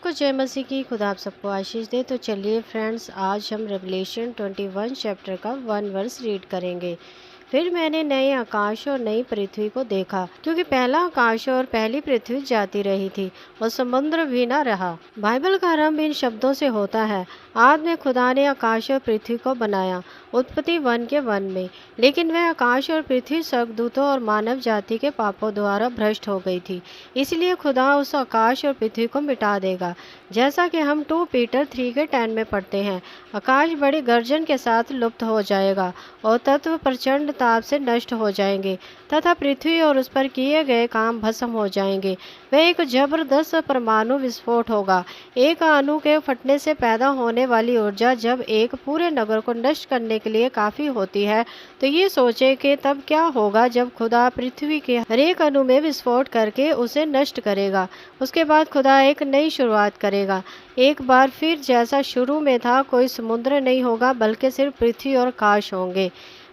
सबको जय मसीह की। खुदा आप सबको आशीष दे। तो चलिए फ्रेंड्स, आज हम रेवलेशन 21 चैप्टर का 1 वर्स रीड करेंगे। फिर मैंने नए आकाश और नई पृथ्वी को देखा, क्योंकि पहला आकाश और पहली पृथ्वी जाती रही थी और समुद्र भी न रहा। बाइबल का आरंभ इन शब्दों से होता है, आद में खुदा ने आकाश और पृथ्वी को बनाया। उत्पत्ति 1 के 1 में। लेकिन वह आकाश और पृथ्वी स्वर्गदूतों और मानव जाति के पापों द्वारा भ्रष्ट हो गई थी, इसलिए खुदा उस आकाश और पृथ्वी को मिटा देगा। जैसा कि हम 2 पीटर 3 के 10 में पढ़ते हैं, आकाश बड़ी गर्जन के साथ लुप्त हो जाएगा और तत्व प्रचंड ताप से नष्ट हो जाएंगे तथा पृथ्वी और उस पर किए गए काम भस्म हो जाएंगे। वह एक जबरदस्त परमाणु विस्फोट होगा। एक अणु के फटने से पैदा होने वाली ऊर्जा जब एक पूरे नगर को नष्ट करने के लिए काफ़ी होती है, तो ये सोचें कि तब क्या होगा जब खुदा पृथ्वी के हर एक अणु में विस्फोट करके उसे नष्ट करेगा। उसके बाद खुदा एक नई शुरुआत करेगा। एक बार फिर जैसा शुरू में था, कोई समुद्र नहीं होगा, बल्कि सिर्फ पृथ्वी और आकाश होंगे।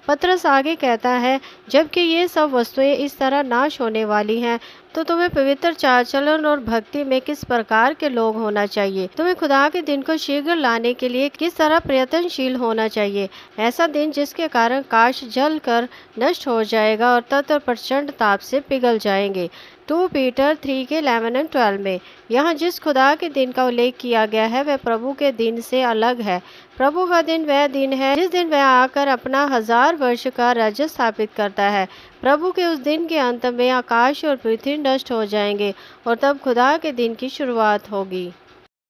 पतरस आगे कहता है, जबकि ये सब वस्तुएं इस तरह नाश होने वाली हैं, तो तुम्हें पवित्र चाल चलन और भक्ति में किस प्रकार के लोग होना चाहिए। तुम्हें खुदा के दिन को शीघ्र लाने के लिए किस तरह प्रयत्नशील होना चाहिए। ऐसा दिन जिसके कारण काश जल कर नष्ट हो जाएगा और तत्व प्रचंड ताप से पिघल जाएंगे। 2 पीटर 3 के 11 और 12 में। यहाँ जिस खुदा के दिन का उल्लेख किया गया है, वह प्रभु के दिन से अलग है। प्रभु का दिन वह दिन है जिस दिन वह आकर अपना 1000 वर्ष का राज्य स्थापित करता है। प्रभु के उस दिन के अंत में आकाश और पृथ्वी नष्ट हो जाएंगे और तब खुदा के दिन की शुरुआत होगी।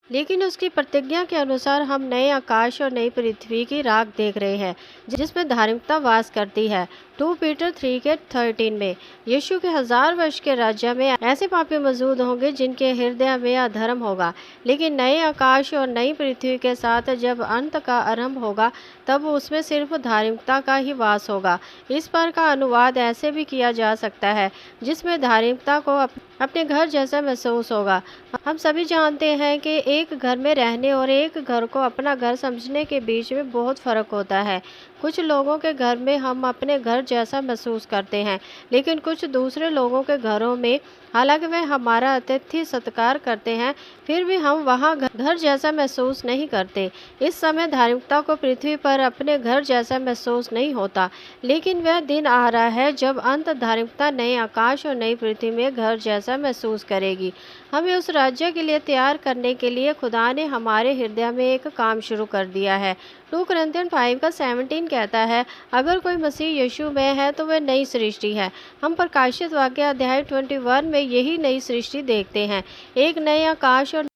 लेकिन उसकी प्रतिज्ञा के अनुसार हम नए आकाश और नई पृथ्वी की राह देख रहे हैं, जिसमें धार्मिकता वास करती है। 2 पीटर 3 के 13 में। यीशु के 1000 वर्ष के राज्य में ऐसे पापी मौजूद होंगे जिनके हृदय में अधर्म होगा। लेकिन नए आकाश और नई पृथ्वी के साथ जब अंत का आरंभ होगा, तब उसमें सिर्फ धार्मिकता का ही वास होगा। इस पर का अनुवाद ऐसे भी किया जा सकता है, जिसमें धार्मिकता को अपने घर जैसा महसूस होगा। हम सभी जानते हैं कि एक घर में रहने और एक घर को अपना घर समझने के बीच में बहुत फ़र्क होता है। कुछ लोगों के घर में हम अपने घर जैसा महसूस करते हैं, लेकिन कुछ दूसरे लोगों के घरों में, हालांकि वे हमारा अतिथि सत्कार करते हैं, फिर भी हम वहाँ घर जैसा महसूस नहीं करते। इस समय धार्मिकता को पृथ्वी पर अपने घर जैसा महसूस नहीं होता, लेकिन वह दिन आ रहा है जब अंत धार्मिकता नए आकाश और नई पृथ्वी में घर जैसा महसूस करेगी। हमें उस राज्य के लिए तैयार करने के लिए खुदा ने हमारे हृदय में एक काम शुरू कर दिया है। 2 कुरिन्थियन 5 का 17 कहता है, अगर कोई मसीह यीशु में है तो वह नई सृष्टि है। हम प्रकाशित वाक्य अध्याय 21 में यही नई सृष्टि देखते हैं। एक नए आकाश और